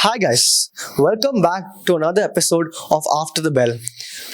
Hi, guys. Welcome back to another episode of After the Bell.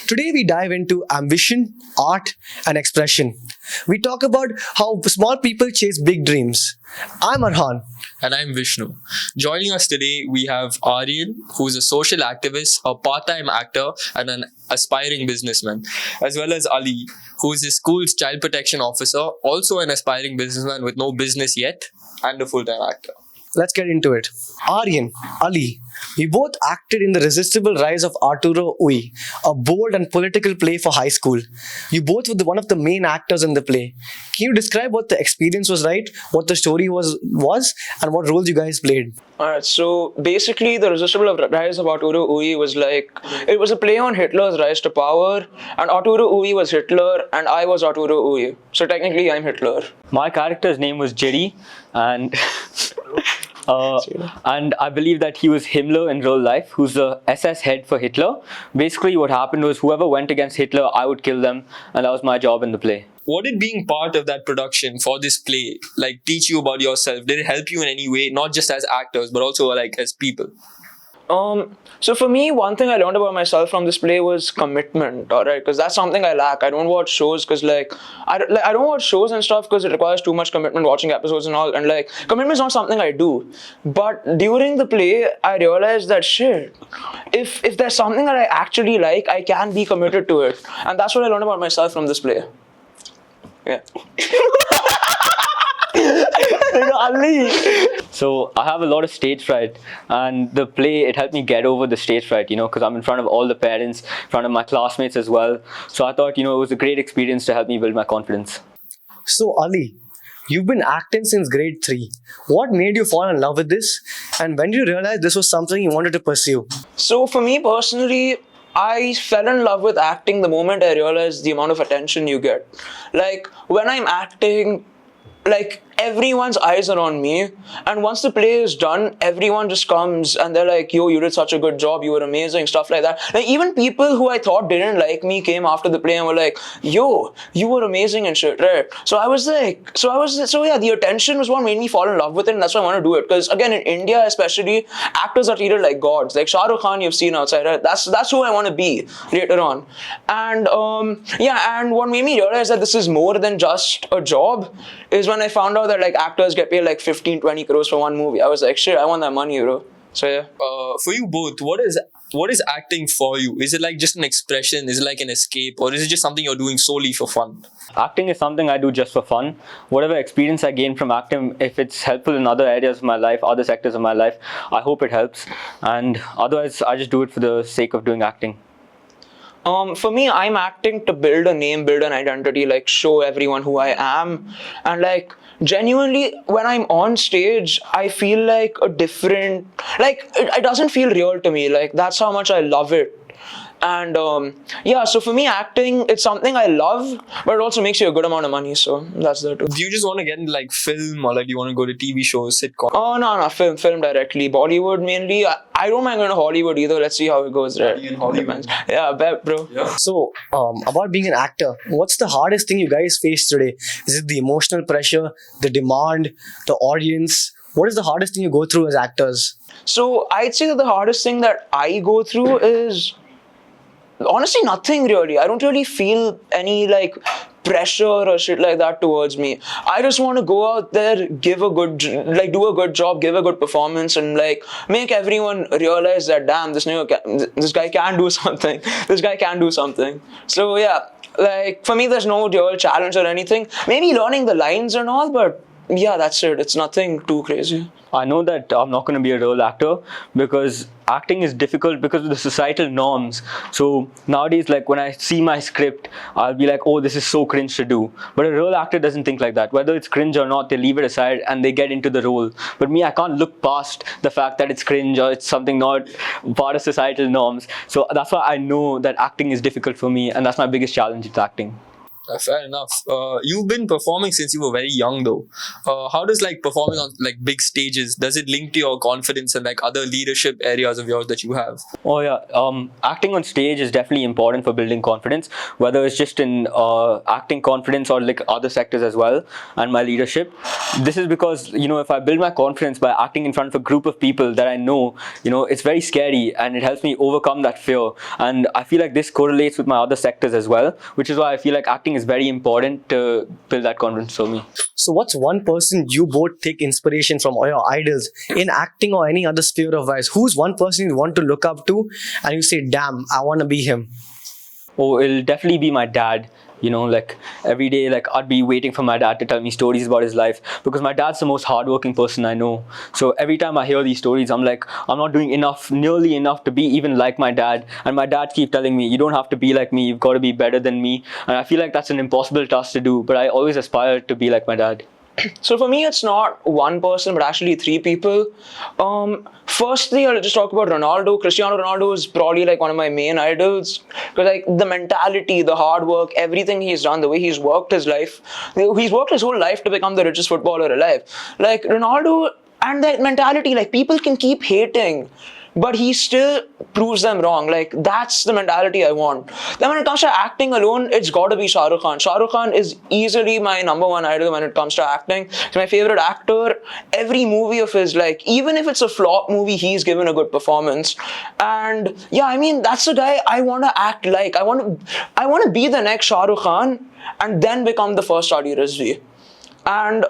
Today, we dive into ambition, art, and expression. We talk about how small people chase big dreams. I'm Arhaan. And I'm Vishnu. Joining us today, we have Aryan, who's a social activist, a part-time actor, and an aspiring businessman, as well as Ali, who's the school's child protection officer, also an aspiring businessman with no business yet, and a full-time actor. Let's get into it. Aryan, Ali, we both acted in The Irresistible Rise of Arturo Ui, a bold and political play for high school. You both were one of the main actors in the play. Can you describe what the experience was like, what the story was, and what roles you guys played? Alright, so basically, The Irresistible Rise of Arturo Ui was it was a play on Hitler's rise to power, and Arturo Ui was Hitler, and I was Arturo Ui. So technically, I'm Hitler. My character's name was Jerry, and and I believe that he was Himmler in real life, who's the SS head for Hitler. Basically, what happened was whoever went against Hitler, I would kill them, and that was my job in the play. What did being part of that production for this play teach you about yourself? Did it help you in any way, not just as actors, but also as people? So for me, one thing I learned about myself from this play was commitment, alright? Because that's something I lack. I don't watch shows because I don't watch shows and stuff because it requires too much commitment watching episodes and all. And commitment is not something I do. But during the play, I realized that shit, if there's something that I actually like, I can be committed to it. And that's what I learned about myself from this play. Yeah. Ali! So I have a lot of stage fright, and the play, it helped me get over the stage fright, because I'm in front of all the parents, in front of my classmates as well. So I thought, it was a great experience to help me build my confidence. So, Ali, you've been acting since grade 3. What made you fall in love with this? And when did you realize this was something you wanted to pursue? So for me personally, I fell in love with acting the moment I realized the amount of attention you get. When I'm acting, everyone's eyes are on me, and once the play is done, everyone just comes and they're like, yo, you did such a good job, you were amazing, stuff like that. Even people who I thought didn't like me came after the play and were like, yo, you were amazing and shit, right? So yeah, the attention was what made me fall in love with it, and that's why I want to do it. Because again, in India especially, actors are treated like gods. Like Shah Rukh Khan you've seen outside, right? That's who I want to be later on. And and what made me realize that this is more than just a job is when I found out that actors get paid 15, 20 crores for one movie. I was like, shit, I want that money, bro. So yeah. For you both, what is acting for you? Is it just an expression? Is it an escape? Or is it just something you're doing solely for fun? Acting is something I do just for fun. Whatever experience I gain from acting, if it's helpful in other areas of my life, other sectors of my life, I hope it helps. And otherwise, I just do it for the sake of doing acting. For me, I'm acting to build a name, build an identity, show everyone who I am. And genuinely, when I'm on stage, I feel like a different, it doesn't feel real to me. That's how much I love it. And so for me, acting, it's something I love, but it also makes you a good amount of money. So that's that too. Do you just want to get into film, or do you want to go to TV shows, sitcom? Oh, no, film directly. Bollywood mainly. I don't mind going to Hollywood either. Let's see how it goes, right? In Hollywood. Yeah, bet, bro. Yeah. So, about being an actor, what's the hardest thing you guys face today? Is it the emotional pressure, the demand, the audience? What is the hardest thing you go through as actors? So I'd say that the hardest thing that I go through is honestly nothing really. I don't really feel any pressure or shit like that towards me. I just want to go out there, give a good, do a good job, give a good performance, and make everyone realize that damn, this guy can do something. This guy can do something. So yeah, for me, there's no real challenge or anything. Maybe learning the lines and all, but yeah, that's it. It's nothing too crazy. I know that I'm not going to be a real actor because acting is difficult because of the societal norms. So nowadays, when I see my script, I'll be like, oh, this is so cringe to do. But a real actor doesn't think like that. Whether it's cringe or not, they leave it aside and they get into the role. But me, I can't look past the fact that it's cringe or it's something not part of societal norms. So that's why I know that acting is difficult for me, and that's my biggest challenge with acting. Fair enough. You've been performing since you were very young, though. How does like performing on like big stages, does it link to your confidence and like other leadership areas of yours that you have? Oh yeah, acting on stage is definitely important for building confidence, whether it's just in acting confidence or like other sectors as well, and my leadership. This is because, if I build my confidence by acting in front of a group of people that I know, it's very scary, and it helps me overcome that fear. And I feel like this correlates with my other sectors as well, which is why I feel like acting is very important to build that confidence for me. So, what's one person you both take inspiration from, or your idols in acting or any other sphere of life? Who's one person you want to look up to and you say, damn, I want to be him? Oh, it'll definitely be my dad. Like every day, like I'd be waiting for my dad to tell me stories about his life, because my dad's the most hardworking person I know. So every time I hear these stories, I'm like, I'm not doing nearly enough to be even like my dad. And my dad keeps telling me, you don't have to be like me, you've got to be better than me. And I feel like that's an impossible task to do, but I always aspire to be like my dad. So for me, it's not one person, but actually three people. Firstly, I'll just talk about Ronaldo. Cristiano Ronaldo is probably like one of my main idols, because like the mentality, the hard work, everything he's done, the way he's worked his life, he's worked his whole life to become the richest footballer alive. Like Ronaldo and that mentality, like people can keep hating, but he still proves them wrong. Like that's the mentality I want. Then when it comes to acting alone, it's got to be Shah Rukh Khan. Shah Rukh Khan is easily my number one idol when it comes to acting. He's my favorite actor. Every movie of his, like even if it's a flop movie, he's given a good performance. And yeah, I mean that's the guy I want to act like. I want to be the next Shah Rukh Khan and then become the first Ali Rizvi. And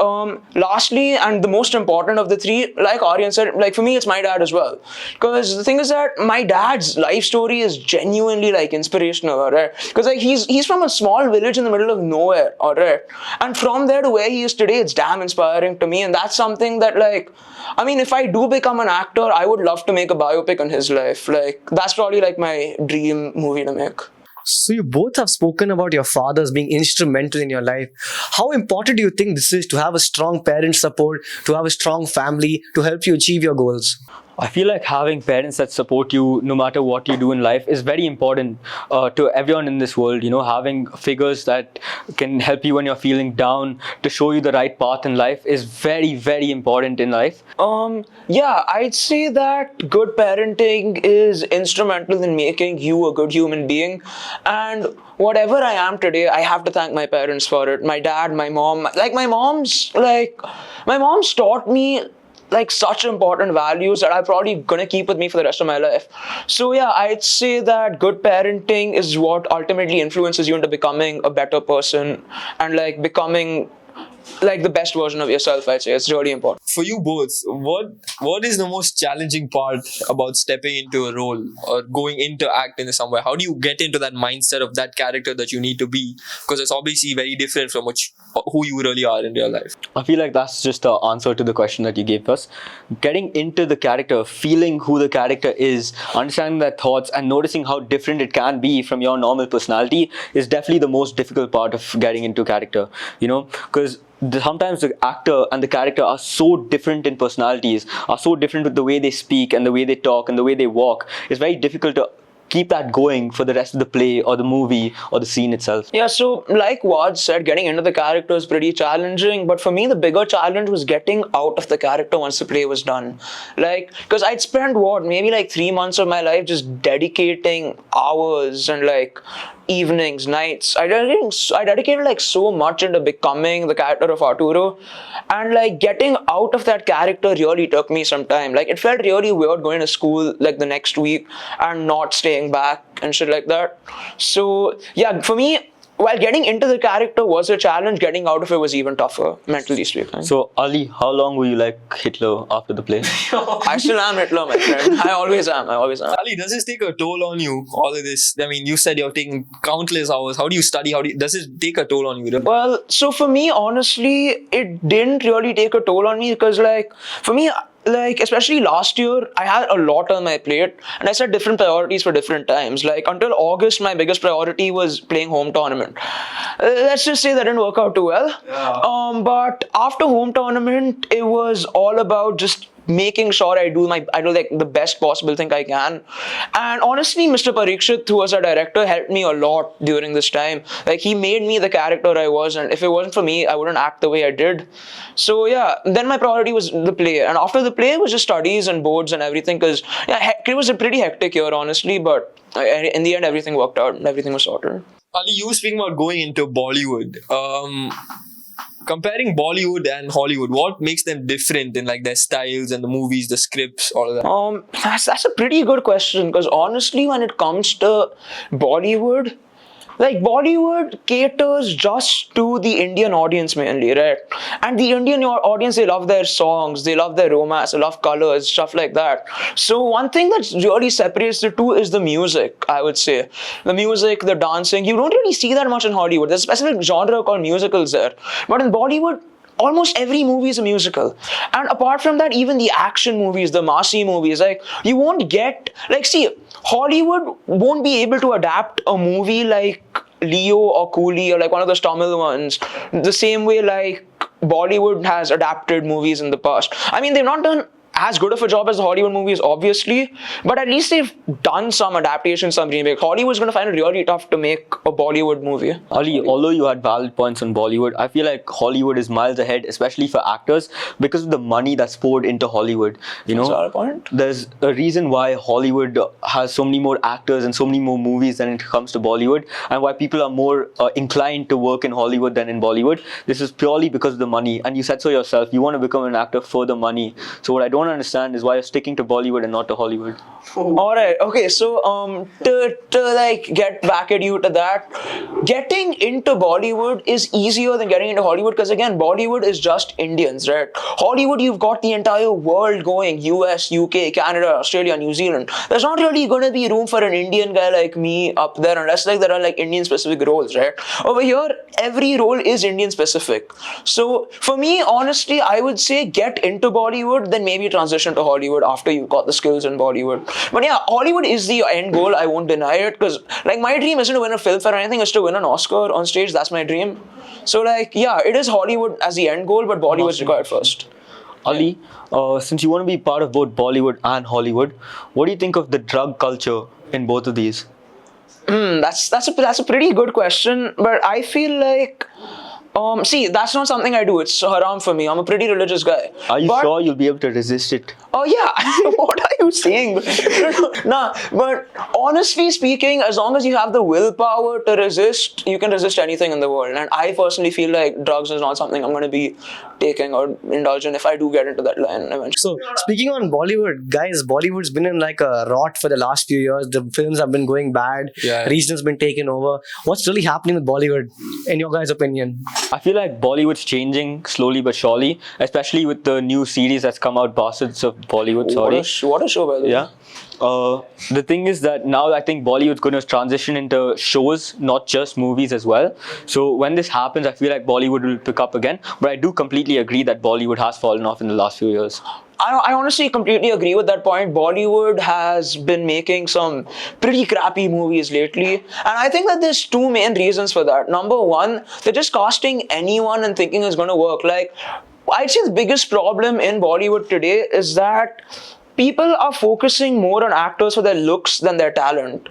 lastly, and the most important of the three, like Aryan said, like for me, it's my dad as well. Because the thing is that my dad's life story is genuinely like inspirational, alright? Because like he's from a small village in the middle of nowhere, alright? And from there to where he is today, it's damn inspiring to me. And that's something that like, I mean, if I do become an actor, I would love to make a biopic on his life. Like that's probably like my dream movie to make. So you both have spoken about your fathers being instrumental in your life. How important do you think this is to have a strong parent support, to have a strong family to help you achieve your goals? I feel like having parents that support you no matter what you do in life is very important to everyone in this world. Having figures that can help you when you're feeling down, to show you the right path in life, is very, very important in life. Yeah, I'd say that good parenting is instrumental in making you a good human being. And whatever I am today, I have to thank my parents for it. My dad, my mom, my mom's taught me like such important values that I'm probably gonna keep with me for the rest of my life. So yeah, I'd say that good parenting is what ultimately influences you into becoming a better person and like becoming like the best version of yourself. I'd say it's really important. For you both, what is the most challenging part about stepping into a role or going into acting somewhere? How do you get into that mindset of that character that you need to be? Because it's obviously very different from who you really are in real life. I feel like that's just the answer to the question that you gave us. Getting into the character, feeling who the character is, understanding their thoughts, and noticing how different it can be from your normal personality is definitely the most difficult part of getting into character. Because sometimes the actor and the character are so different in personalities, are so different with the way they speak and the way they talk and the way they walk. It's very difficult to keep that going for the rest of the play or the movie or the scene itself. Yeah, so like Wad said, getting into the character is pretty challenging, but for me the bigger challenge was getting out of the character once the play was done. Like, because I'd spent maybe like 3 months of my life just dedicating hours and like evenings, nights. I dedicated like so much into becoming the character of Arturo, and like getting out of that character really took me some time. Like it felt really weird going to school like the next week and not staying back and shit like that. So yeah, for me, while getting into the character was a challenge, getting out of it was even tougher, mentally speaking. So Ali, how long were you like Hitler after the play? I still am Hitler, my friend. I always am. Ali, does this take a toll on you, all of this? I mean, you said you're taking countless hours. How do you study? Does it take a toll on you? Well, so for me, honestly, it didn't really take a toll on me, because like for me, like especially last year, I had a lot on my plate and I set different priorities for different times. Like until August, my biggest priority was playing home tournament. Let's just say that didn't work out too well. Yeah. But after home tournament, it was all about just making sure I do like the best possible thing I can. And honestly, Mr. Parikshit, who was a director, helped me a lot during this time. Like, he made me the character I was, and if it wasn't for me, I wouldn't act the way I did. So yeah, then my priority was the play, and after the play was just studies and boards and everything, because yeah, it was a pretty hectic year, honestly, but in the end, everything worked out and everything was sorted. Ali, you speaking about going into Bollywood. Comparing Bollywood and Hollywood, what makes them different in like their styles and the movies, the scripts, all of that? That's a pretty good question, because honestly, when it comes to Bollywood, like Bollywood caters just to the Indian audience mainly, right? And the Indian audience, they love their songs, they love their romance, they love colors, stuff like that. So one thing that really separates the two is the music, I would say. The music, the dancing, you don't really see that much in Hollywood. There's a specific genre called musicals there. But in Bollywood, almost every movie is a musical. And apart from that, even the action movies, the massy movies, like, you won't get, like, see, Hollywood won't be able to adapt a movie like Leo or Coolie or like one of those Tamil ones the same way like Bollywood has adapted movies in the past. I mean, they've not done as good of a job as the Hollywood movies, obviously, but at least they've done some adaptation, some remake. Hollywood's going to find it really tough to make a Bollywood movie. Ali, although you had valid points on Bollywood, I feel like Hollywood is miles ahead, especially for actors, because of the money that's poured into Hollywood. You know, Is that a point? there's a reason why Hollywood has so many more actors and so many more movies than it comes to Bollywood, and why people are more inclined to work in Hollywood than in Bollywood. This is purely because of the money, and you said so yourself. You want to become an actor for the money. So what I don't understand is why you're sticking to Bollywood and not to Hollywood. All right. Okay. So, to like get back at you to that, getting into Bollywood is easier than getting into Hollywood, because again, Bollywood is just Indians, right? Hollywood, you've got the entire world going: US, UK, Canada, Australia, New Zealand. There's not really going to be room for an Indian guy like me up there, unless like there are like Indian specific roles, right? Over here, every role is Indian specific. So for me, honestly, I would say get into Bollywood, then maybe transition to Hollywood after you've got the skills in Bollywood. But yeah, Hollywood is the end goal. I won't deny it, because like my dream isn't to win a Filmfare or anything; it's to win an Oscar on stage. That's my dream. So like, yeah, it is Hollywood as the end goal, but Bollywood's required first. Ali, since you want to be part of both Bollywood and Hollywood, what do you think of the drug culture in both of these? That's a pretty good question, but I feel like see, that's not something I do. It's haram for me. I'm a pretty religious guy. Are you But- sure you'll be able to resist it? Oh yeah, what are you saying? Nah, but honestly speaking, as long as you have the willpower to resist, you can resist anything in the world. And I personally feel like drugs is not something I'm going to be taking or indulge in if I do get into that line eventually. So, speaking on Bollywood, guys, Bollywood's been in like a rot for the last few years. The films have been going bad. Yeah. Regional's been taken over. What's really happening with Bollywood, in your guys' opinion? I feel like Bollywood's changing slowly but surely, especially with the new series that's come out, Bastards of Bollywood. Sorry. What a show, by the way. Yeah. The thing is that now I think Bollywood's going to transition into shows, not just movies as well. So when this happens, I feel like Bollywood will pick up again. But I do completely agree that Bollywood has fallen off in the last few years. I honestly completely agree with that point. Bollywood has been making some pretty crappy movies lately. And I think that there's two main reasons for that. Number one, they're just casting anyone and thinking it's going to work. Like, I'd say the biggest problem in Bollywood today is that people are focusing more on actors for their looks than their talent.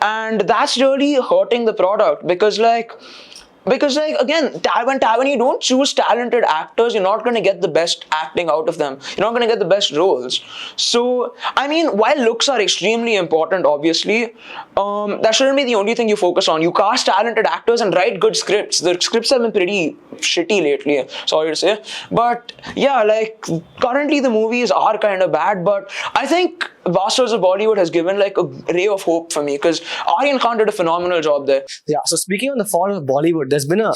And that's really hurting the product, because again, when you don't choose talented actors, you're not going to get the best acting out of them. You're not going to get the best roles. So, I mean, while looks are extremely important, obviously, that shouldn't be the only thing you focus on. You cast talented actors and write good scripts. The scripts have been pretty shitty lately, sorry to say. But yeah, like, currently the movies are kind of bad, but I think Bastards of Bollywood has given like a ray of hope for me, because Aryan Khan did a phenomenal job there. Yeah, so speaking on the fall of Bollywood, there's been a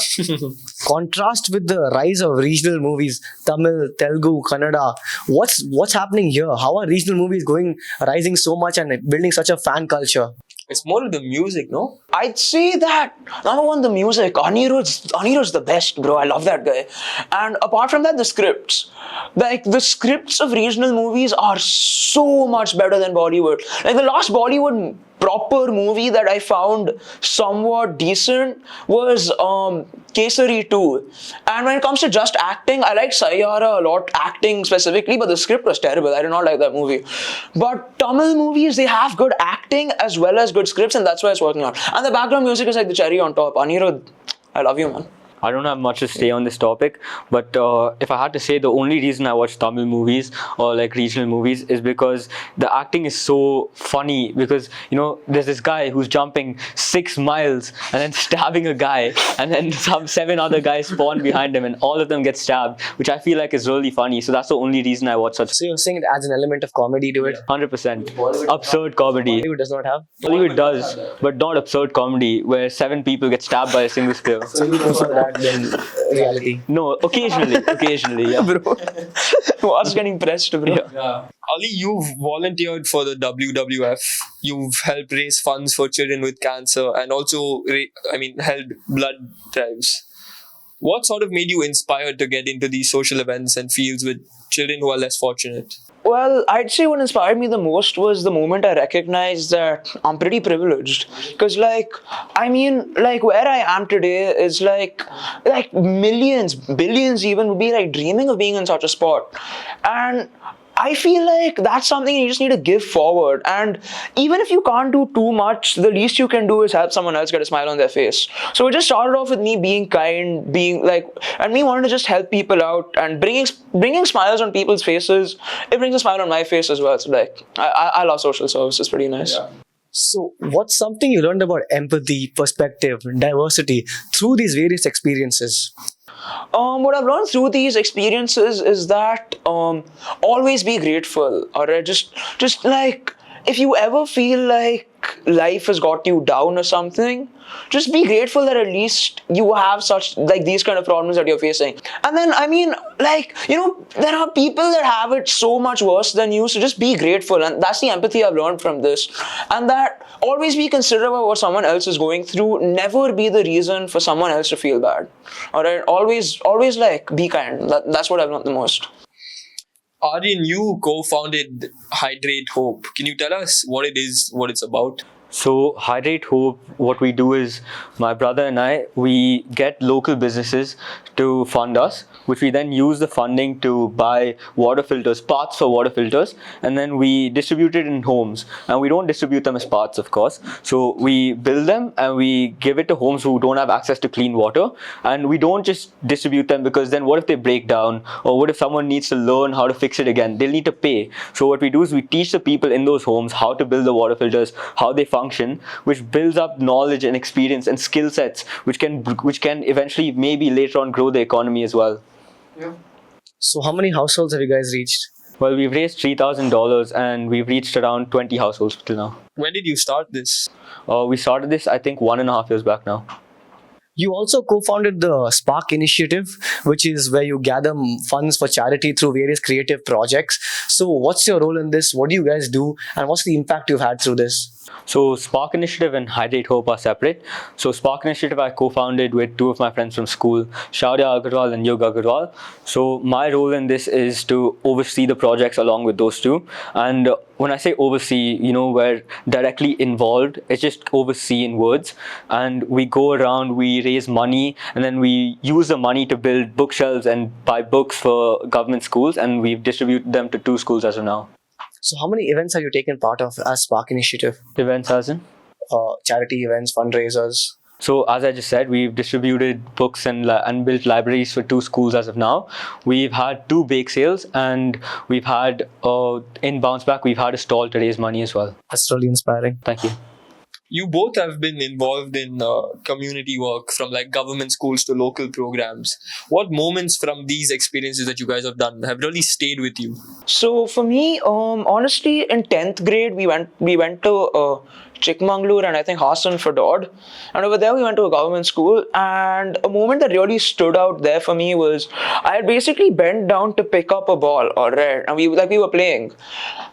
contrast with the rise of regional movies, Tamil, Telugu, Kannada. What's happening here? How are regional movies rising so much and building such a fan culture? It's more of the music, no? I'd say that number one, the music. Anirudh's the best, bro. I love that guy. And apart from that, the scripts. Like, the scripts of regional movies are so much better than Bollywood. Like, the last Bollywood proper movie that I found somewhat decent was Kesari 2. And when it comes to just acting, I like Sayyara a lot, acting specifically, but the script was terrible. I did not like that movie. But Tamil movies, they have good acting as well as good scripts, and that's why it's working out. And the background music is like the cherry on top. Anirudh, I love you, man. I don't have much to say on this topic, but if I had to say, the only reason I watch Tamil movies or like regional movies is because the acting is so funny. Because there's this guy who's jumping 6 miles and then stabbing a guy, and then some 7 other guys spawn behind him, and all of them get stabbed, which I feel like is really funny. So that's the only reason I watch such. So you're saying it adds an element of comedy to it? 100% absurd comedy. Bollywood does not have? Bollywood does, but not absurd comedy where 7 people get stabbed by a single spear. So you prefer that than reality? No, occasionally, yeah. Bro, what's getting pressed, bro? Ali, you've volunteered for the WWF. You've helped raise funds for children with cancer and also, held blood drives. What sort of made you inspired to get into these social events and fields with children who are less fortunate? Well, I'd say what inspired me the most was the moment I recognized that I'm pretty privileged. Because, where I am today is like millions, billions even would be like dreaming of being in such a spot. And I feel like that's something you just need to give forward. And even if you can't do too much, the least you can do is help someone else get a smile on their face. So it just started off with me being kind, and me wanting to just help people out and bringing smiles on people's faces. It brings a smile on my face as well. So I love social service. It's pretty nice. Yeah. So what's something you learned about empathy, perspective, diversity through these various experiences? What I've learned through these experiences is that always be grateful. Alright, just like if you ever feel like life has got you down or something, just be grateful that at least you have these kind of problems that you're facing. And then there are people that have it so much worse than you, so just be grateful. And that's the empathy I've learned from this. And that always be considerate of what someone else is going through. Never be the reason for someone else to feel bad. Alright, always be kind. That's what I've learned the most. Aryan, you co-founded Hydrate Hope. Can you tell us what it is, what it's about? So Hydrate Hope, what we do is, my brother and I, we get local businesses to fund us, which we then use the funding to buy water filters, parts for water filters, and then we distribute it in homes. And we don't distribute them as parts, of course. So we build them and we give it to homes who don't have access to clean water. And we don't just distribute them, because then what if they break down, or what if someone needs to learn how to fix it again? They'll need to pay. So what we do is we teach the people in those homes how to build the water filters, how they function, which builds up knowledge and experience and skill sets, which can eventually maybe later on grow the economy as well. Yeah. So how many households have you guys reached? Well, we've raised $3,000 and we've reached around 20 households till now. When did you start this? We started this, I think, 1.5 years back now. You also co-founded the Spark Initiative, which is where you gather funds for charity through various creative projects. So what's your role in this? What do you guys do? And what's the impact you've had through this? So Spark Initiative and Hydrate Hope are separate. So Spark Initiative I co-founded with 2 of my friends from school, Shaurya Agarwal and Yug Agarwal. So my role in this is to oversee the projects along with those 2. And when I say oversee, we're directly involved. It's just oversee in words. And we go around, we raise money, and then we use the money to build bookshelves and buy books for government schools. And we've distributed them to 2 schools as of now. So how many events have you taken part of as Spark Initiative? Events as in? Charity events, fundraisers. So as I just said, we've distributed books and built libraries for 2 schools as of now. We've had 2 bake sales, and we've had, in Bounce Back, we've had a stall to raise money as well. That's really inspiring. Thank you. You both have been involved in community work, from like government schools to local programs. What moments from these experiences that you guys have done have really stayed with you? So for me, honestly, in 10th grade, we went to Chikmagalur and I think Hassan for Dodd. And over there we went to a government school, and a moment that really stood out there for me was I had basically bent down to pick up a ball, alright, and we were playing.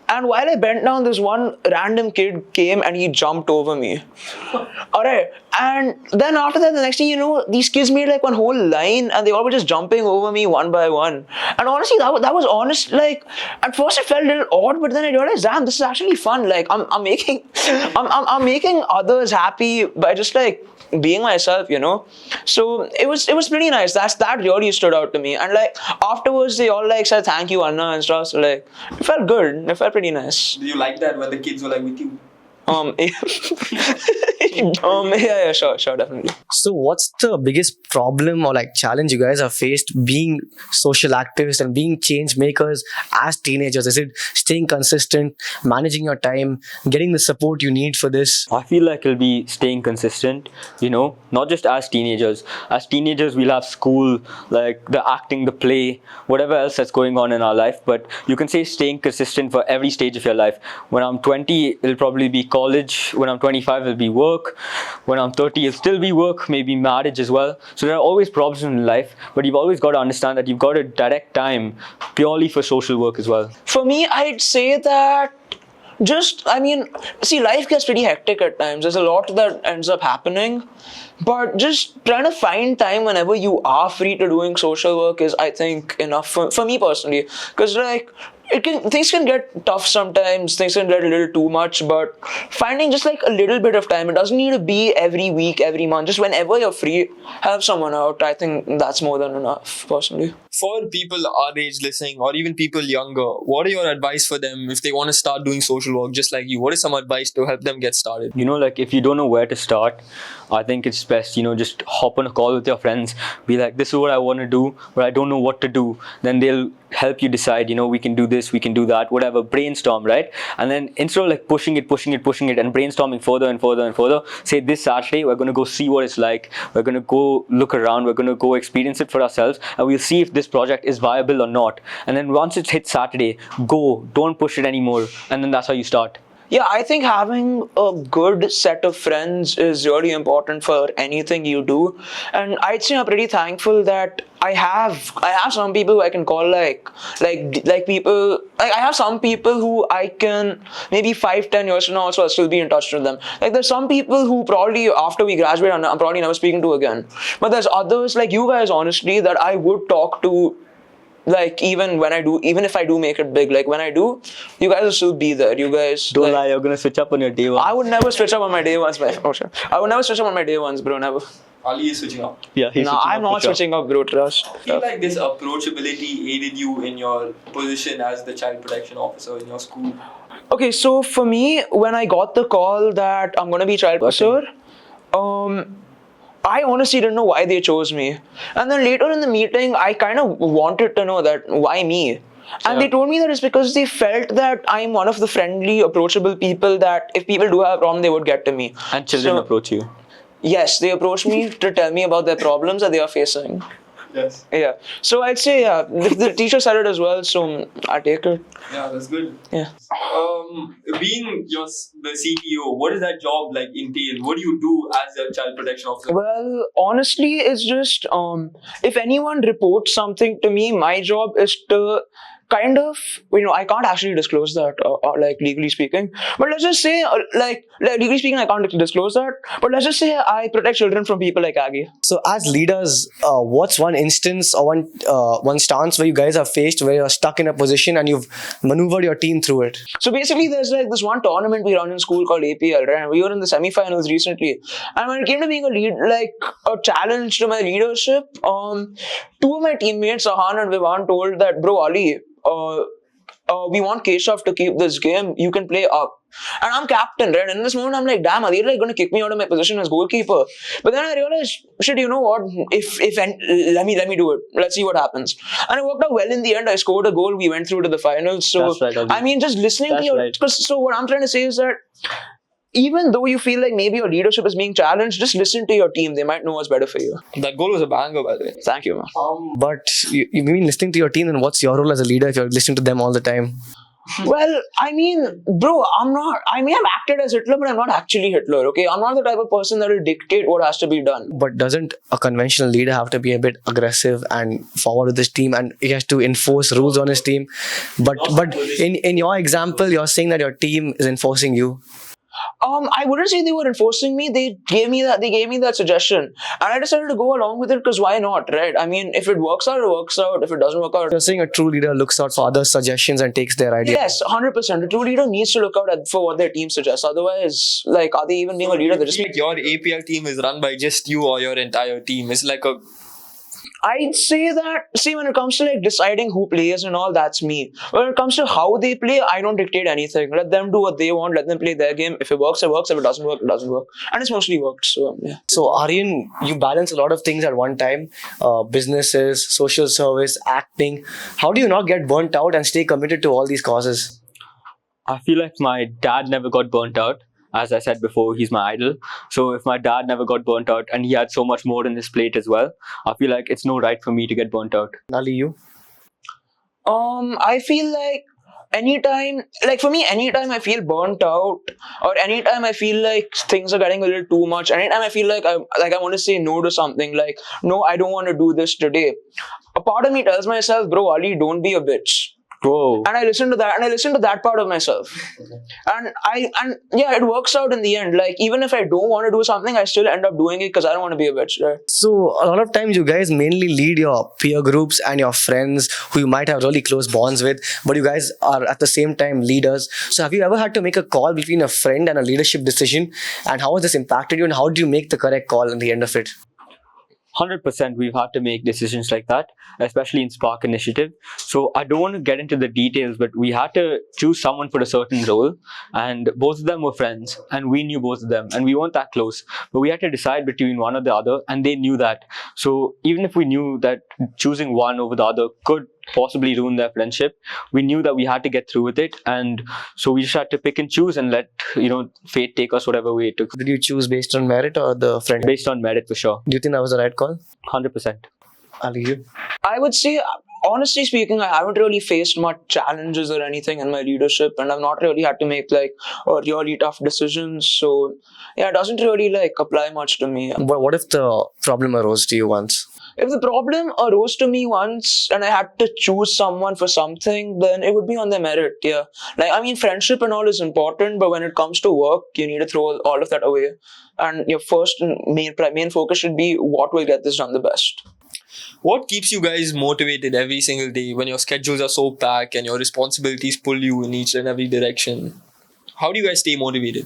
And while I bent down, this one random kid came and he jumped over me. Alright, And then after that, the next thing you know, these kids made like one whole line and they all were just jumping over me one by one. And honestly, that was honest. Like, at first it felt a little odd, but then I realized, damn, this is actually fun. Like, I'm making, I'm making others happy by just like being myself, you know. So it was pretty nice. That really stood out to me. And like afterwards, they all like said thank you, Anna and stuff. So like it felt good. It felt pretty nice. Do you like that when the kids were like with you? Yeah, sure, definitely. So, what's the biggest problem or like challenge you guys have faced being social activists and being change makers as teenagers? Is it staying consistent, managing your time, getting the support you need for this? I feel like it'll be staying consistent, you know, not just as teenagers. As teenagers, we'll have school, like the acting, the play, whatever else that's going on in our life. But you can say staying consistent for every stage of your life. When I'm 20, it'll probably be college. When I'm 25, it'll be work. When I'm 30, it'll still be work, maybe marriage as well. So there are always problems in life, but you've always got to understand that you've got to direct time purely for social work as well. For me, I'd say that see, life gets pretty hectic at times. There's a lot that ends up happening. But just trying to find time whenever you are free to doing social work is, I think, enough for me personally. Because like, things can get tough sometimes, things can get a little too much, but finding just like a little bit of time, it doesn't need to be every week, every month, just whenever you're free, help someone out. I think that's more than enough, personally. For people our age listening, or even people younger, what are your advice for them if they want to start doing social work just like you? What is some advice to help them get started? You know, like if you don't know where to start, I think it's best, you know, just hop on a call with your friends, be like, this is what I want to do, but I don't know what to do. Then they'll help you decide, you know, we can do this, we can do that, whatever, brainstorm, right? And then instead of like pushing it and brainstorming further and further, say this Saturday, we're going to go see what it's like. We're going to go look around, we're going to go experience it for ourselves, and we'll see if this project is viable or not. And then once it's hit Saturday, go, don't push it anymore. And then that's how you start. Yeah, I think having a good set of friends is really important for anything you do. And I'd say I'm pretty thankful that I have some people who I can call like people, like I have some people who I can maybe 5-10 years from now also I'll still be in touch with them. Like there's some people who probably after we graduate I'm probably never speaking to again. But there's others like you guys, honestly, that I would talk to. Like even if I do make it big, like when I do, you guys will still be there. You guys don't lie, you're gonna switch up on your day one. I would never switch up on my day ones, man. Oh sure. I would never switch up on my day ones, bro. Never. Ali is switching up. Yeah, he's switching I'm up not for sure. switching up, bro. Trust. I feel like this approachability aided you in your position as the child protection officer in your school. Okay, so for me, when I got the call that I'm gonna be child officer, I honestly didn't know why they chose me. And then later in the meeting, I kind of wanted to know that why me. And they told me that it's because they felt that I'm one of the friendly, approachable people that if people do have a problem, they would get to me. And children approach you. Yes, they approach me to tell me about their problems that they are facing. Yes. Yeah. So I'd say, yeah, the teacher said it as well, so I take it. Yeah, that's good. Yeah. Being the CEO, what does that job like entail? What do you do as a child protection officer? Well, honestly, it's just if anyone reports something to me, my job is to kind of, I can't actually disclose that, like legally speaking. But let's just say, like legally speaking, I can't disclose that. But let's just say I protect children from people like Aggie. So, as leaders, what's one instance or one stance where you guys are faced where you're stuck in a position and you've maneuvered your team through it? So basically, there's like this one tournament we run in school called APL, right? And we were in the semi-finals recently. And when it came to being a challenge to my leadership, two of my teammates, Arhaan and Vishnu, told that, bro, Ali, we want Keshav to keep this game. You can play up. And I'm captain, right? And in this moment, I'm like, damn, are they like going to kick me out of my position as goalkeeper? But then I realized, shit, you know what? Let me do it. Let's see what happens. And it worked out well in the end. I scored a goal. We went through to the finals. So, That's right, just listening That's to your... right. So what I'm trying to say is that even though you feel like maybe your leadership is being challenged, just listen to your team. They might know what's better for you. That goal was a banger, by the way. Thank you, man. But you mean listening to your team, then what's your role as a leader if you're listening to them all the time? Well, bro, I may have acted as Hitler, but I'm not actually Hitler, okay? I'm not the type of person that will dictate what has to be done. But doesn't a conventional leader have to be a bit aggressive and forward with his team, and he has to enforce rules on his team? But in your example, you're saying that your team is enforcing you. I wouldn't say they were enforcing me. They gave me that suggestion, and I decided to go along with it because why not, right? I mean, if it works out, it works out. If it doesn't work out, You're saying a true leader looks out for others' suggestions and takes their idea. yes, 100%. A true leader needs to look out for what their team suggests. Otherwise, like, are they even being a leader? They're just Like your APL team is run by just you or your entire team. It's like a I'd say that, see, when it comes to like deciding who plays and all, that's me. When it comes to how they play, I don't dictate anything. Let them do what they want, let them play their game. If it works, it works. If it doesn't work, it doesn't work. And it's mostly worked, so yeah. So, Aryan, you balance a lot of things at one time, businesses, social service, acting. How do you not get burnt out and stay committed to all these causes? I feel like my dad never got burnt out. As I said before, he's my idol. So if my dad never got burnt out and he had so much more on his plate as well, I feel like it's no right for me to get burnt out. Ali, you? I feel like anytime I feel burnt out, or anytime I feel like things are getting a little too much, anytime I feel like I want to say no to something, like, no, I don't want to do this today, a part of me tells myself, bro, Ali, don't be a bitch. Whoa. And I listen to that part of myself. And yeah, it works out in the end. Like, even if I don't want to do something, I still end up doing it because I don't want to be a bitch, right? So, a lot of times you guys mainly lead your peer groups and your friends who you might have really close bonds with, but you guys are at the same time leaders. So, have you ever had to make a call between a friend and a leadership decision? And how has this impacted you? And how do you make the correct call in the end of it? 100% we've had to make decisions like that, especially in Spark Initiative. So I don't want to get into the details, but we had to choose someone for a certain role, and both of them were friends, and we knew both of them, and we weren't that close, but we had to decide between one or the other, and they knew that. So even if we knew that choosing one over the other could possibly ruin their friendship, we knew that we had to get through with it, and so we just had to pick and choose and let fate take us whatever way it took. Did you choose based on merit or the friend? Based on merit, for sure. Do you think that was the right call? 100%. Ali, you? I would say, honestly speaking, I haven't really faced much challenges or anything in my leadership, and I've not really had to make like really tough decisions. So yeah, it doesn't really like apply much to me. But what if the problem arose to you once? If the problem arose to me once and I had to choose someone for something, then it would be on their merit, yeah. Like, I mean, friendship and all is important, but when it comes to work, you need to throw all of that away. And your first and main focus should be what will get this done the best. what keeps you guys motivated every single day when your schedules are so packed and your responsibilities pull you in each and every direction? How do you guys stay motivated?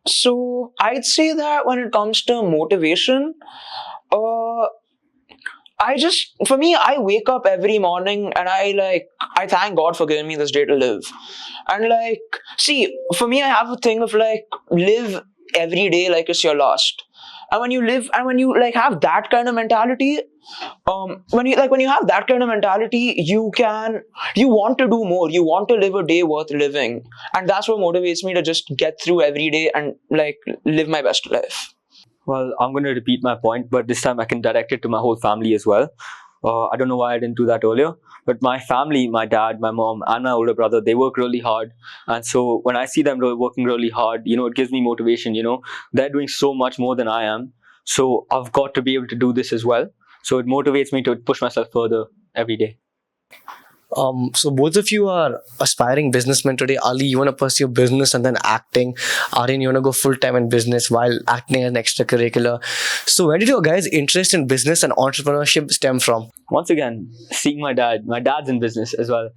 So I'd say that when it comes to motivation, I wake up every morning and I thank God for giving me this day to live. And like, see, for me, I have a thing of like, live every day like it's your last. And when you live and when you like have that kind of mentality, when you have that kind of mentality, you want to do more. You want to live a day worth living, and that's what motivates me to just get through every day and like live my best life. Well, I'm going to repeat my point, but this time I can direct it to my whole family as well. I don't know why I didn't do that earlier, but my family, my dad, my mom, and my older brother, they work really hard. And so when I see them working really hard, it gives me motivation. They're doing so much more than I am. So I've got to be able to do this as well. So it motivates me to push myself further every day. So both of you are aspiring businessmen today. Ali, you want to pursue business and then acting. Aryan, you want to go full-time in business while acting as an extracurricular. So where did your guys' interest in business and entrepreneurship stem from? Once again, seeing my dad's in business as well.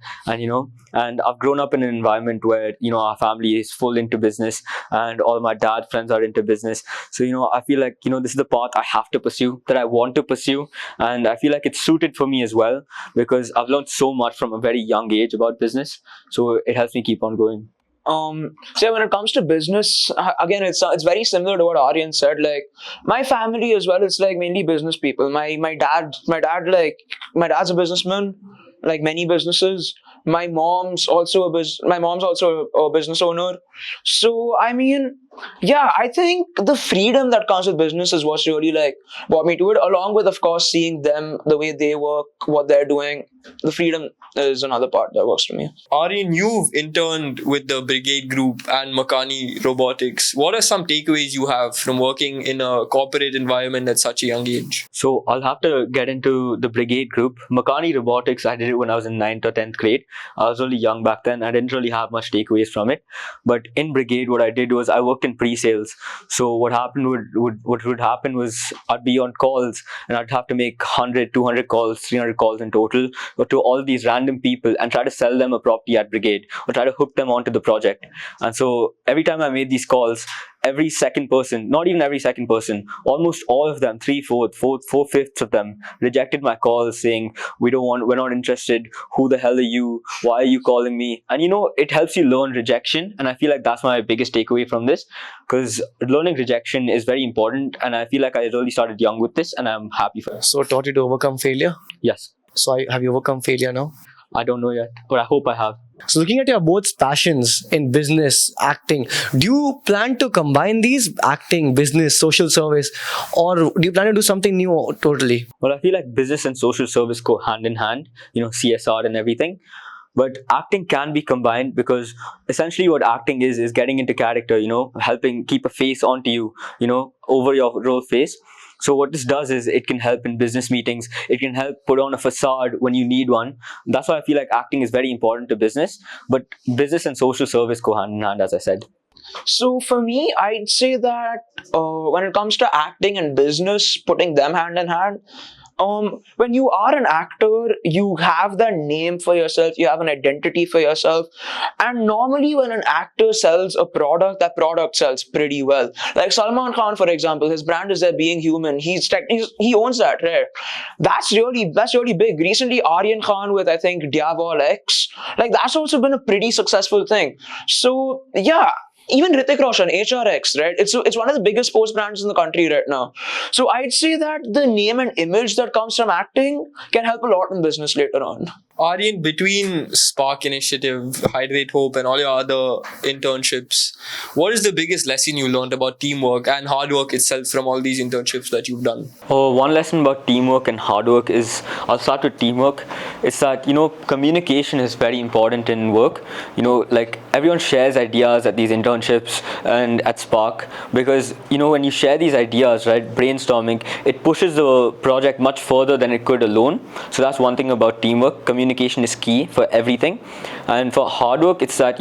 And I've grown up in an environment where, our family is full into business and all my dad's friends are into business. So, I feel like, this is the path I have to pursue, that I want to pursue. And I feel like it's suited for me as well because I've learned so much from a very young age about business. So it helps me keep on going. So when it comes to business, again, it's very similar to what Aryan said. Like my family as well, it's like mainly business people. My dad's a businessman, like many businesses. My mom's also a business owner. So I mean, Yeah, I think the freedom that comes with business is what's really like brought me to it, along with, of course, seeing them, the way they work, what they're doing. The freedom is another part that works for me. Aryan, you've interned with the Brigade Group and Makani Robotics. What are some takeaways you have from working in a corporate environment at such a young age? So I'll have to get into the Brigade Group. Makani Robotics, I did it when I was in 9th or 10th grade. I was only young back then. I didn't really have much takeaways from it. But in Brigade, what I did was I worked in pre-sales. So what happened would happen was I'd be on calls and I'd have to make 100, 200 calls, 300 calls in total to all these random people and try to sell them a property at Brigade or try to hook them onto the project. And so every time I made these calls, every second person, not even every second person, almost all of them, 4/5 of them rejected my calls saying, we're not interested. Who the hell are you? Why are you calling me? And it helps you learn rejection. And I feel like that's my biggest takeaway from this, because learning rejection is very important. And I feel like I really started young with this and I'm happy for it. So it taught you to overcome failure. Yes. So have you overcome failure now? I don't know yet, but I hope I have. So looking at your both passions in business, acting, do you plan to combine these, acting, business, social service, or do you plan to do something new totally? Well, I feel like business and social service go hand in hand, CSR and everything. But acting can be combined, because essentially what acting is getting into character, helping keep a face onto you, over your role face. So what this does is it can help in business meetings. It can help put on a facade when you need one. That's why I feel like acting is very important to business. But business and social service go hand in hand, as I said. So for me, I'd say that when it comes to acting and business, putting them hand in hand, when you are an actor, you have that name for yourself, you have an identity for yourself, and normally when an actor sells a product, that product sells pretty well. Like Salman Khan, for example, his brand is there, being human. He owns that, right? That's really big. Recently, Aryan Khan with, I think, Diavol X, like that's also been a pretty successful thing. So yeah. Even Hrithik Roshan, HRX, right? It's one of the biggest sports brands in the country right now. So I'd say that the name and image that comes from acting can help a lot in business later on. Aryan, between Spark Initiative, Hydrate Hope, and all your other internships, what is the biggest lesson you learned about teamwork and hard work itself from all these internships that you've done? One lesson about teamwork and hard work is, I'll start with teamwork. It's that, communication is very important in work. Like everyone shares ideas at these internships and at Spark, because, when you share these ideas, right, brainstorming, it pushes the project much further than it could alone. So that's one thing about teamwork. Communication is key for everything. And for hard work, it's that,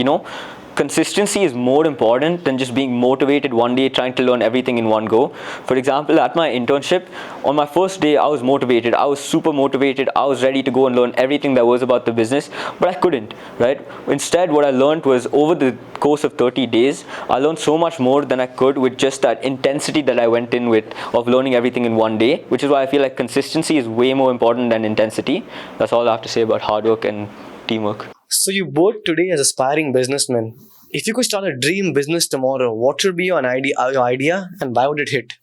consistency is more important than just being motivated one day trying to learn everything in one go. For example, at my internship, on my first day, I was motivated. I was super motivated. I was ready to go and learn everything there was about the business, but I couldn't, right? Instead, what I learned was, over the course of 30 days, I learned so much more than I could with just that intensity that I went in with of learning everything in one day, which is why I feel like consistency is way more important than intensity. That's all I have to say about hard work and teamwork. So you both today as aspiring businessmen, if you could start a dream business tomorrow, what should be your idea and why would it hit?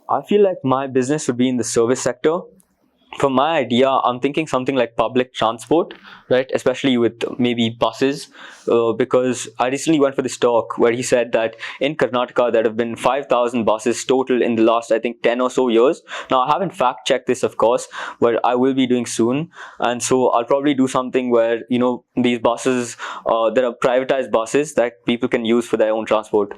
I feel like my business would be in the service sector. For my idea, I'm thinking something like public transport, right? Especially with maybe buses, because I recently went for this talk where he said that in Karnataka there have been 5,000 buses total in the last, I think, 10 or so years. Now, I haven't fact checked this, of course, but I will be doing soon. And so I'll probably do something where, these buses, there are privatized buses that people can use for their own transport.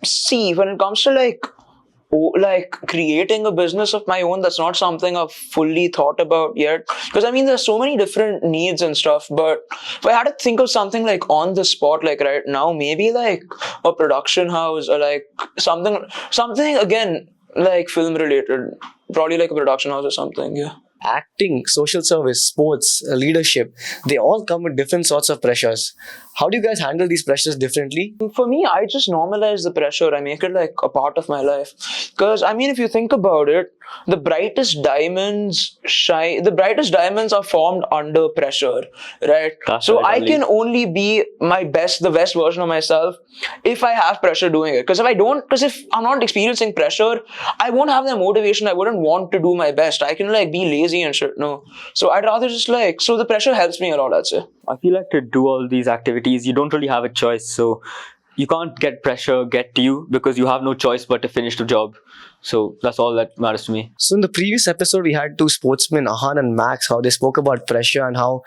See, when it comes to like creating a business of my own, that's not something I've fully thought about yet, because there's so many different needs and stuff. But if I had to think of something like on the spot, like right now, maybe like a production house, or like something again like film related, probably like a production house or something. Yeah. Acting, social service, sports, leadership, they all come with different sorts of pressures. How do you guys handle these pressures differently? For me, I just normalize the pressure. I make it like a part of my life. Because, if you think about it, the brightest diamonds are formed under pressure, right? So I can only be the best version of myself if I have pressure doing it. Because if I'm not experiencing pressure, I won't have the motivation. I wouldn't want to do my best. I can be lazy and shit. No. So I'd rather just so the pressure helps me a lot, I'd say. I feel like to do all these activities, you don't really have a choice. So, you can't get pressure get to you because you have no choice but to finish the job. So that's all that matters to me. So in the previous episode, we had two sportsmen, Arhaan and Max, how they spoke about pressure and how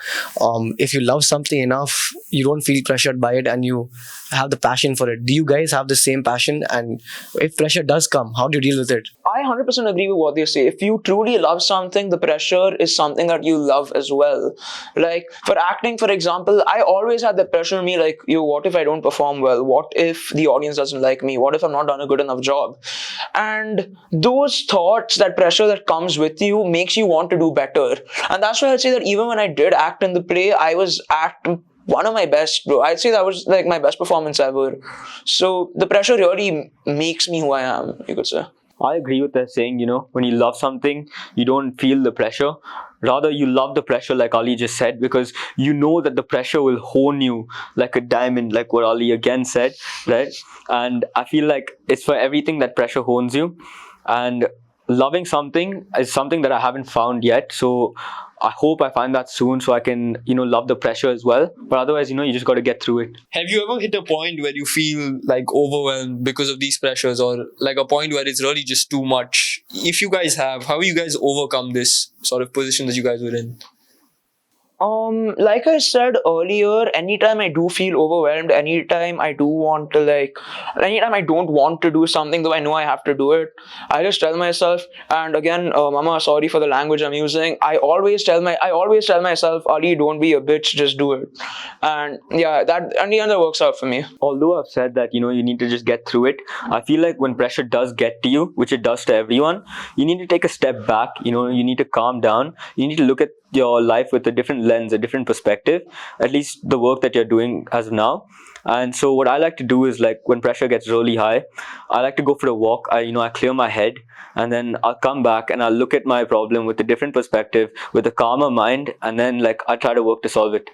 if you love something enough, you don't feel pressured by it and you have the passion for it. Do you guys have the same passion? And if pressure does come, how do you deal with it? I 100% agree with what they say. If you truly love something, the pressure is something that you love as well. Like for acting, for example, I always had the pressure on me like, yo, what if I don't perform well? What if the audience doesn't like me? What if I'm not done a good enough job? And those thoughts, that pressure that comes with you makes you want to do better. And that's why I'd say that even when I did act in the play, I was at one of my best, bro. I'd say that was like my best performance ever. So the pressure really makes me who I am, you could say. I agree with that saying, when you love something, you don't feel the pressure. Rather, you love the pressure, like Ali just said, because you know that the pressure will hone you like a diamond, like what Ali again said, right? And I feel like it's for everything that pressure hones you. And loving something is something that I haven't found yet. So I hope I find that soon so I can, love the pressure as well. But otherwise, you just got to get through it. Have you ever hit a point where you feel like overwhelmed because of these pressures, or like a point where it's really just too much? If you guys have, how you guys overcome this sort of position that you guys were in? Like I said earlier, anytime I do feel overwhelmed, anytime I don't want to do something, though I know I have to do it, I just tell myself, and again, Mama, sorry for the language I'm using. I always tell myself, Ali, don't be a bitch, just do it. And yeah, that in the end that works out for me. Although I've said that, you need to just get through it, I feel like when pressure does get to you, which it does to everyone, you need to take a step back, you need to calm down, you need to look at your life with a different lens, a different perspective, at least the work that you're doing as of now. And so what I like to do is, like, when pressure gets really high, I like to go for a walk. I clear my head, and then I'll come back and I'll look at my problem with a different perspective, with a calmer mind, and then I try to work to solve it.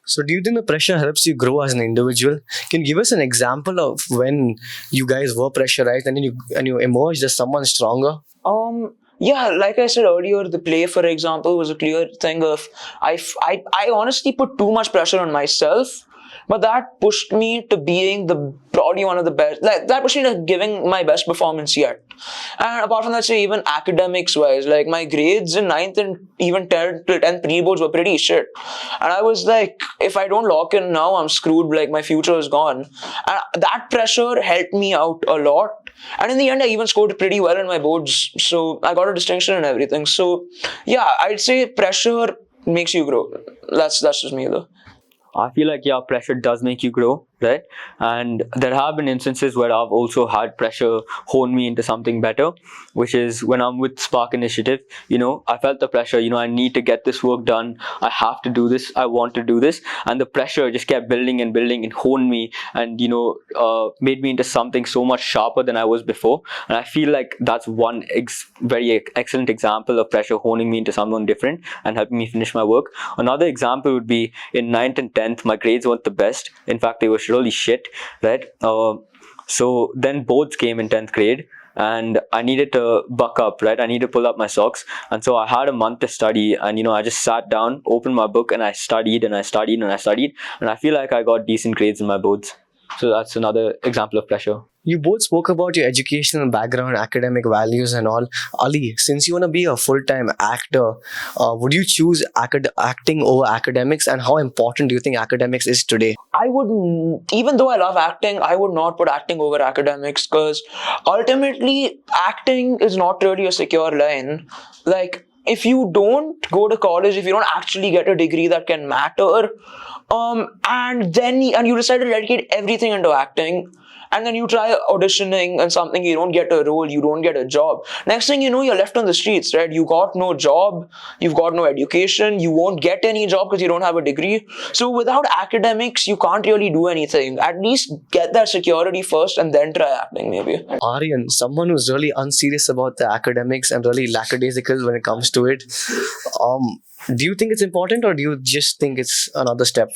So do you think the pressure helps you grow as an individual? Can you give us an example of when you guys were pressurized and then you emerged as someone stronger? Yeah, like I said earlier, the play, for example, was a clear thing of I honestly put too much pressure on myself, but that pushed me to being probably one of the best. Like that pushed me to giving my best performance yet. And apart from that, say even academics wise, like my grades in 9th and even 10th pre-boards were pretty shit. And I was like, if I don't lock in now, I'm screwed. Like my future is gone. And that pressure helped me out a lot. And in the end, I even scored pretty well in my boards. So I got a distinction and everything. So yeah, I'd say pressure makes you grow. That's just me though. I feel like, yeah, pressure does make you grow, right? And there have been instances where I've also had pressure hone me into something better, which is when I'm with Spark Initiative. I felt the pressure, I need to get this work done. I have to do this. I want to do this. And the pressure just kept building and building and honed me and, made me into something so much sharper than I was before. And I feel like that's one very excellent example of pressure honing me into someone different and helping me finish my work. Another example would be in 9th and 10th, my grades weren't the best. In fact, they were really shit, right? So then boards came in 10th grade and I needed to buck up, right? I needed to pull up my socks. And so I had a month to study and, I just sat down, opened my book and I studied and I studied and I studied. And I feel like I got decent grades in my boards. So that's another example of pressure. You both spoke about your educational background, academic values and all. Ali, since you want to be a full-time actor, would you choose acting over academics, and how important do you think academics is today? I would, even though I love acting, I would not put acting over academics because ultimately acting is not really a secure line. Like, if you don't go to college, if you don't actually get a degree that can matter, and you decide to dedicate everything into acting, and then you try auditioning and something, you don't get a role, you don't get a job. Next thing you know, you're left on the streets, right? You got no job, you've got no education, you won't get any job because you don't have a degree. So without academics, you can't really do anything. At least get that security first and then try acting maybe. Aryan, someone who's really unserious about the academics and really lackadaisical when it comes to it, do you think it's important or do you just think it's another step?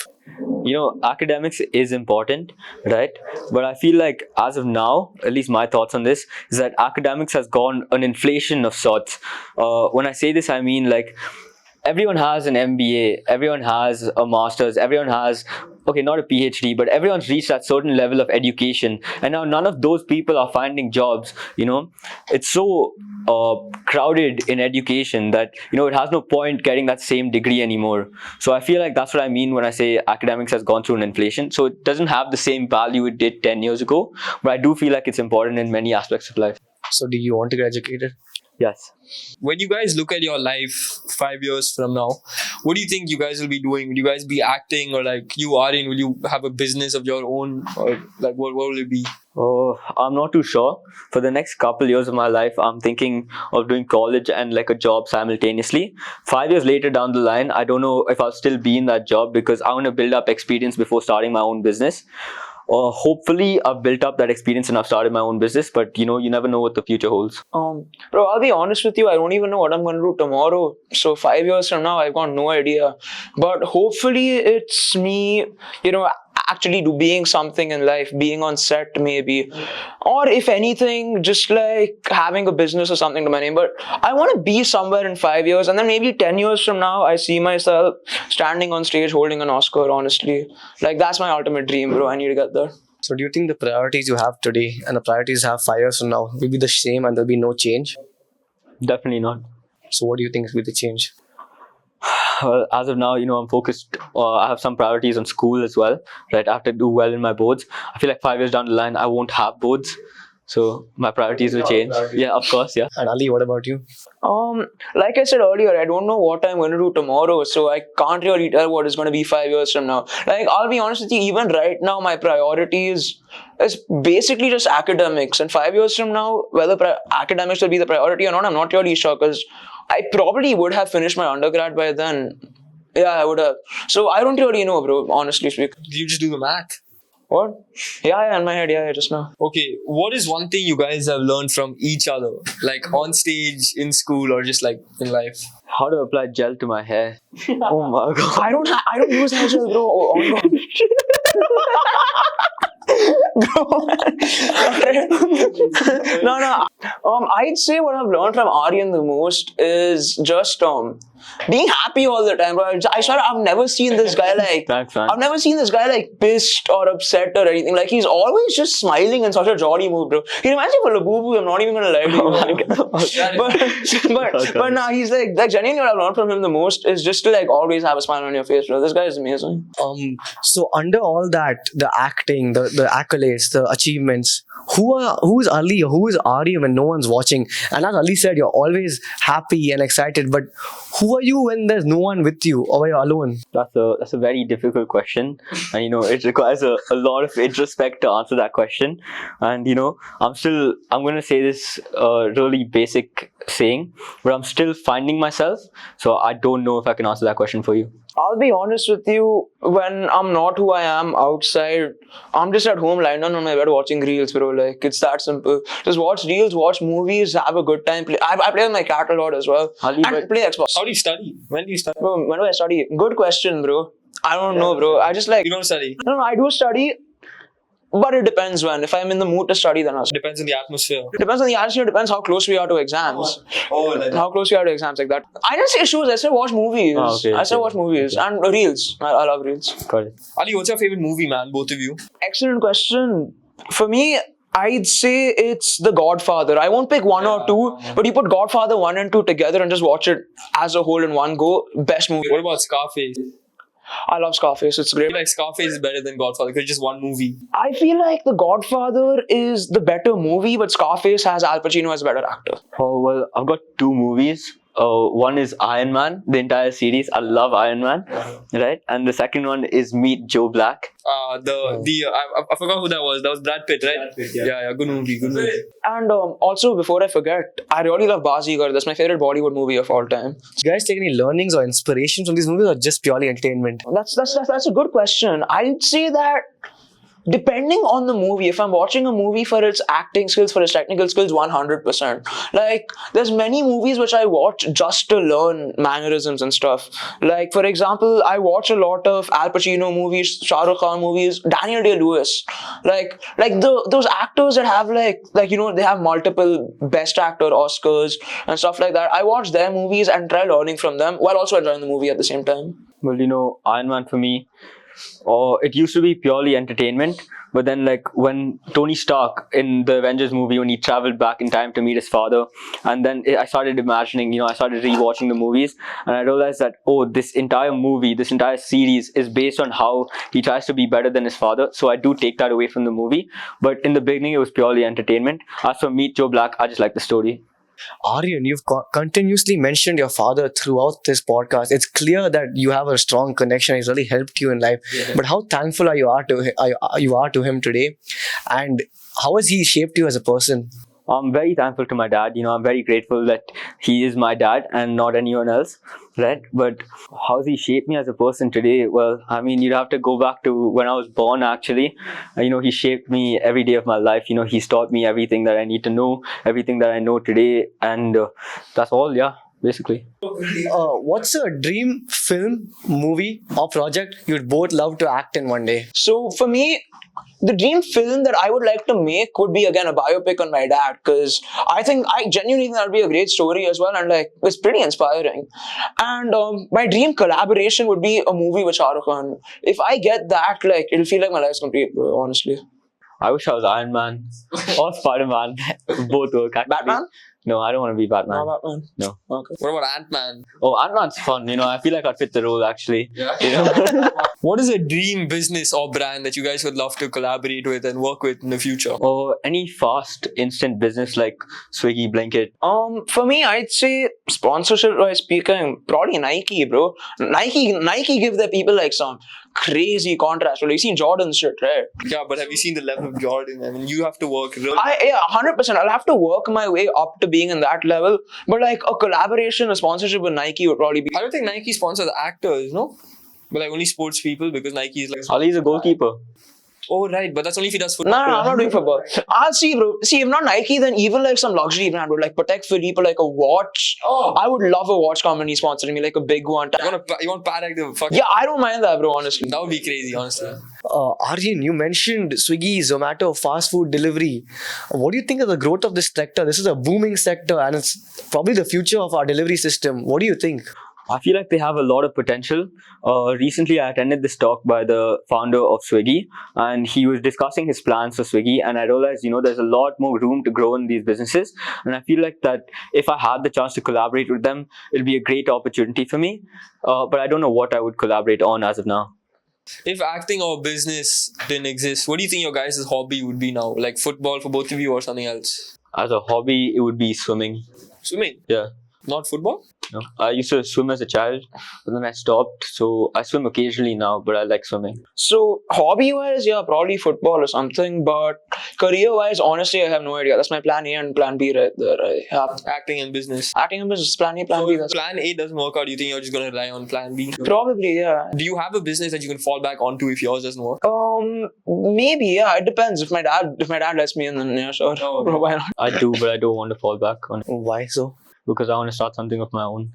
Academics is important, right? But I feel like as of now, at least my thoughts on this is that academics has gone an inflation of sorts. When I say this, I mean like everyone has an MBA, everyone has a master's, everyone has okay, not a PhD, but everyone's reached that certain level of education, and now none of those people are finding jobs. It's so crowded in education that it has no point getting that same degree anymore. So I feel like that's what I mean when I say academics has gone through an inflation. So it doesn't have the same value it did 10 years ago, but I do feel like it's important in many aspects of life. So do you want to get educated? Yes. When you guys look at your life 5 years from now, what do you think you guys will be doing? Will you guys be acting, or like you, Aryan, will you have a business of your own, or like what will it be? Oh, I'm not too sure. For the next couple years of my life, I'm thinking of doing college and like a job simultaneously. 5 years later down the line, I don't know if I'll still be in that job because I want to build up experience before starting my own business. Hopefully I've built up that experience and I've started my own business, but you never know what the future holds. Bro, I'll be honest with you, I don't even know what I'm going to do tomorrow. So 5 years from now, I've got no idea. But hopefully it's me, actually being something in life, being on set maybe. Or if anything, just like having a business or something to my name. But I want to be somewhere in 5 years, and then maybe 10 years from now, I see myself standing on stage holding an Oscar, honestly. Like, that's my ultimate dream, bro. I need to get there. So do you think the priorities you have today and the priorities you have 5 years from now will be the same and there'll be no change? Definitely not. So what do you think will be the change? Well, as of now, I'm focused. I have some priorities on school as well, right? I have to do well in my boards. I feel like 5 years down the line, I won't have boards. So my priorities will change. Yeah, of course, yeah. And Ali, what about you? Like I said earlier, I don't know what I'm going to do tomorrow, so I can't really tell what is going to be 5 years from now. Like, I'll be honest with you, even right now, my priority is basically just academics. And 5 years from now, whether academics will be the priority or not, I'm not really sure, because I probably would have finished my undergrad by then. Yeah, I would have. So I don't really know, bro, honestly speaking. Do you just do the math? What? Yeah, in my head, yeah, just now. Okay, what is one thing you guys have learned from each other? Like on stage, in school, or just like in life? How to apply gel to my hair. Oh my god. I don't use that gel, bro. Oh, no. I'd say what I've learned from Aryan the most is just being happy all the time, bro. I swear I've never seen this guy like Thanks, man. I've never seen this guy like pissed or upset or anything. Like, he's always just smiling in such a jolly mood, bro. He reminds me of a Labubu. I'm not even gonna lie to you. But nah, he's like genuinely what I've learned from him the most is just to like always have a smile on your face, bro. This guy is amazing. So under all that, the acting, the accolades, the achievements, who is Ali or who is Aryan when no one's watching? And as Ali said, you're always happy and excited, but who are you when there's no one with you or you're alone? That's a very difficult question, and it requires a lot of introspect to answer that question. And I'm gonna say this really basic saying, but I'm still finding myself, so I don't know if I can answer that question for you. I'll be honest with you, when I'm not who I am outside, I'm just at home lying down on my bed watching reels, bro. Like, it's that simple. Just watch reels, watch movies, have a good time. I play with my cat a lot as well. And play Xbox. How do you study? When do you study? Bro, when do I study? Good question, bro. I don't know, bro. I just like... You don't study? No, I do study. But it depends when. If I'm in the mood to study, then I'll study. Depends on the atmosphere. Depends on the atmosphere, depends how close we are to exams. How close we are to exams, like that. I didn't say shows, I said watch movies. I said watch movies. And reels. I love reels. Got it. Ali, what's your favorite movie, man? Both of you. Excellent question. For me, I'd say it's The Godfather. I won't pick one or two, but you put Godfather 1 and 2 together and just watch it as a whole in one go. Best movie. What about Scarface? I love Scarface. It's I great. feel like Scarface is better than Godfather because it's just one movie. I feel like The Godfather is the better movie, but Scarface has Al Pacino as a better actor. Oh, well, I've got two movies. One is Iron Man, the entire series. I love Iron Man, right? And the second one is Meet Joe Black. I forgot who that was. That was Brad Pitt, right? Brad Pitt, yeah, good movie. And also, before I forget, I really love Bazigar. That's my favorite Bollywood movie of all time. Do you guys take any learnings or inspirations from these movies or just purely entertainment? That's a good question. I'd say that depending on the movie, if I'm watching a movie for its acting skills, for its technical skills, 100%. Like, there's many movies which I watch just to learn mannerisms and stuff. Like, for example, I watch a lot of Al Pacino movies, Shah Rukh Khan movies, Daniel Day-Lewis. Like those actors that have they have multiple Best Actor Oscars and stuff like that. I watch their movies and try learning from them while also enjoying the movie at the same time. Well, Iron Man for me, or it used to be purely entertainment. But then, like, when Tony Stark in the Avengers movie, when he traveled back in time to meet his father, and then I started imagining, I started rewatching the movies, and I realized that, oh, this entire movie, this entire series is based on how he tries to be better than his father. So I do take that away from the movie. But in the beginning, it was purely entertainment. As for Meet Joe Black, I just like the story. Aryan, you've continuously mentioned your father throughout this podcast. It's clear that you have a strong connection. He's really helped you in life. Yeah. But how thankful are you are to him today? And how has he shaped you as a person? I'm very thankful to my dad. I'm very grateful that he is my dad and not anyone else, right? But how's he shaped me as a person today? Well, I mean, you'd have to go back to when I was born, actually. He shaped me every day of my life. He's taught me everything that I need to know, everything that I know today. And that's all, yeah, basically. What's a dream film, movie, or project you'd both love to act in one day? So for me, the dream film that I would like to make would be again a biopic on my dad, because I genuinely think that would be a great story as well, and like it's pretty inspiring. And my dream collaboration would be a movie with Shah Rukh Khan. If I get that, like it'll feel like my life's complete, bro, honestly. I wish I was Iron Man or Spider-Man. Both work, actually. Batman? No, I don't want to be Batman. No, Batman. No. Okay. What about Ant-Man? Oh, Ant-Man's fun. I feel like I'd fit the role, actually. Yeah. What is a dream business or brand that you guys would love to collaborate with and work with in the future? Or any fast, instant business like Swiggy, Blinkit. For me, I'd say sponsorship-wise speaking, probably Nike, bro. Nike give their people like some crazy contrast. Well, you seen Jordan's shit, right? Yeah, but have you seen the level of Jordan? I mean, you have to work really. 100%. I'll have to work my way up to being in that level. But like a collaboration, a sponsorship with Nike would probably be. I don't think Nike sponsors actors, no? But like only sports people, because Nike is like. Ali's a goalkeeper. Oh, right, but that's only if he does football. No, I'm not doing football. See, bro. See, if not Nike, then even like some luxury brand would like Patek Philippe, like a watch. Oh. I would love a watch company sponsoring me, like a big one. You want Patek the fuck? Yeah, I don't mind that, bro, honestly. That would be crazy, honestly. Aryan, you mentioned Swiggy, Zomato, fast food delivery. What do you think of the growth of this sector? This is a booming sector and it's probably the future of our delivery system. What do you think? I feel like they have a lot of potential. Recently, I attended this talk by the founder of Swiggy, and he was discussing his plans for Swiggy, and I realized, there's a lot more room to grow in these businesses, and I feel like that if I had the chance to collaborate with them, it'll be a great opportunity for me, but I don't know what I would collaborate on as of now. If acting or business didn't exist, what do you think your guys' hobby would be now? Like football for both of you or something else? As a hobby, it would be swimming. Swimming? Yeah. Not football? No. I used to swim as a child, but then I stopped. So I swim occasionally now, but I like swimming. So hobby-wise, yeah, probably football or something. But career-wise, honestly, I have no idea. That's my plan A and plan B right there. Acting and business. Acting and business, plan A, plan B. If plan A doesn't work out, do you think you're just going to rely on plan B? Probably, yeah. Do you have a business that you can fall back onto if yours doesn't work? Maybe, yeah. It depends. If my dad lets me in, then yeah, sure. Oh, Bro, why not? I do, but I don't want to fall back on it. Why so? Because I want to start something of my own.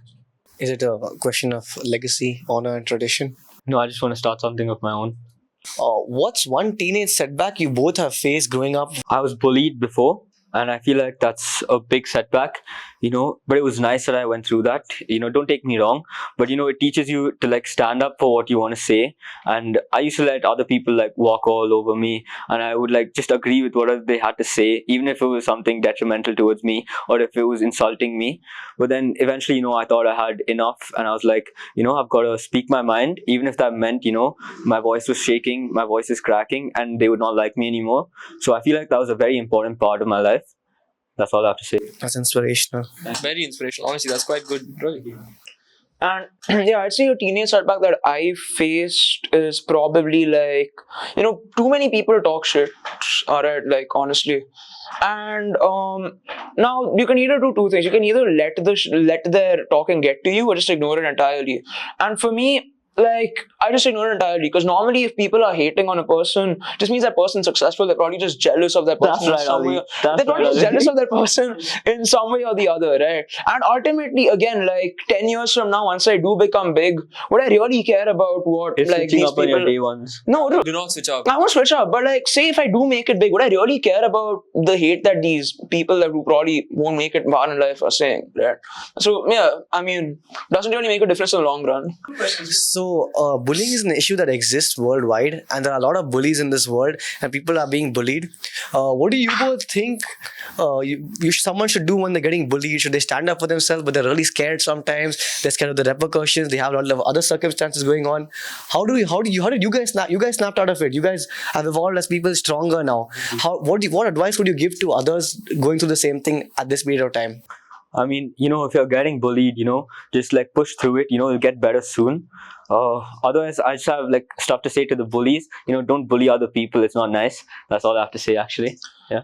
Is it a question of legacy, honor, and tradition? No, I just want to start something of my own. What's one teenage setback you both have faced growing up? I was bullied before, and I feel like that's a big setback, but it was nice that I went through that. Don't take me wrong, but it teaches you to like stand up for what you want to say. And I used to let other people like walk all over me, and I would like just agree with whatever they had to say, even if it was something detrimental towards me or if it was insulting me. But then eventually, I thought I had enough, and I was like, I've got to speak my mind, even if that meant, my voice was shaking, my voice is cracking, and they would not like me anymore. So I feel like that was a very important part of my life. That's all I have to say. That's inspirational. Very inspirational. Honestly, that's quite good. Really. And yeah, I'd say a teenage setback that I faced is probably like, too many people talk shit. Alright, like honestly. And now you can either do two things. You can either let their talking get to you or just ignore it entirely. And for me, like, I just ignore it entirely, because normally if people are hating on a person, just means that person's successful. They're probably just jealous of that person in some way. They're probably just jealous of that person in some way or the other, right? And ultimately, again, like 10 years from now, once I do become big, would I really care about what it's like these up on people? Your day ones. No, Do not switch up. I won't switch up, but like, say if I do make it big, would I really care about the hate that these people who probably won't make it far in life are saying, right? So yeah, I mean, doesn't really make a difference in the long run. So So, bullying is an issue that exists worldwide, and there are a lot of bullies in this world, and people are being bullied. What do you both think someone should do when they're getting bullied? Should they stand up for themselves, but they're really scared sometimes? They're scared of the repercussions. They have a lot of other circumstances going on. How did you guys snap? You guys snapped out of it. You guys have evolved as people stronger now. What advice would you give to others going through the same thing at this period of time? I mean, if you're getting bullied, just like push through it, you'll get better soon. Otherwise, I just have like stuff to say to the bullies. Don't bully other people. It's not nice. That's all I have to say, actually. Yeah.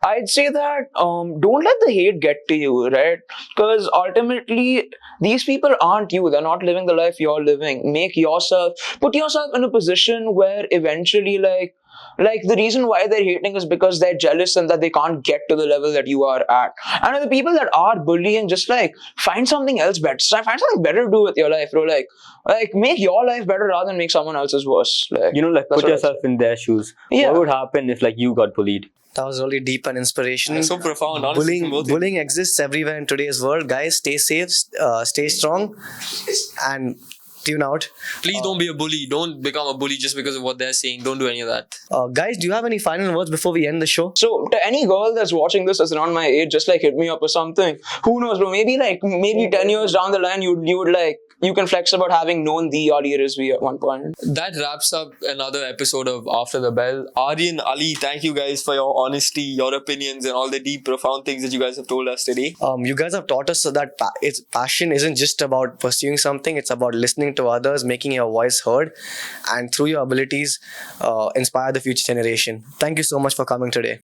I'd say that don't let the hate get to you, right? Because ultimately, these people aren't you. They're not living the life you're living. Put yourself in a position where eventually, like the reason why they're hating is because they're jealous and that they can't get to the level that you are at. And the people that are bullying, just like find something else better. Find something better to do with your life, bro. Like make your life better rather than make someone else's worse. Put yourself in their shoes. Yeah. What would happen if like you got bullied? That was really deep and inspirational. So profound. Honestly, Bullying exists everywhere in today's world. Guys, stay safe, stay strong, and tune out. Please don't be a bully. Don't become a bully just because of what they're saying. Don't do any of that. Guys, do you have any final words before we end the show? So to any girl that's watching this that's around my age, just like hit me up or something. Who knows, bro? Maybe 10 years down the line, you can flex about having known the Ali Rizvi at one point. That wraps up another episode of After the Bell. Aryan, Ali, thank you guys for your honesty, your opinions, and all the deep, profound things that you guys have told us today. You guys have taught us that passion isn't just about pursuing something. It's about listening to others, making your voice heard, and through your abilities, inspire the future generation. Thank you so much for coming today.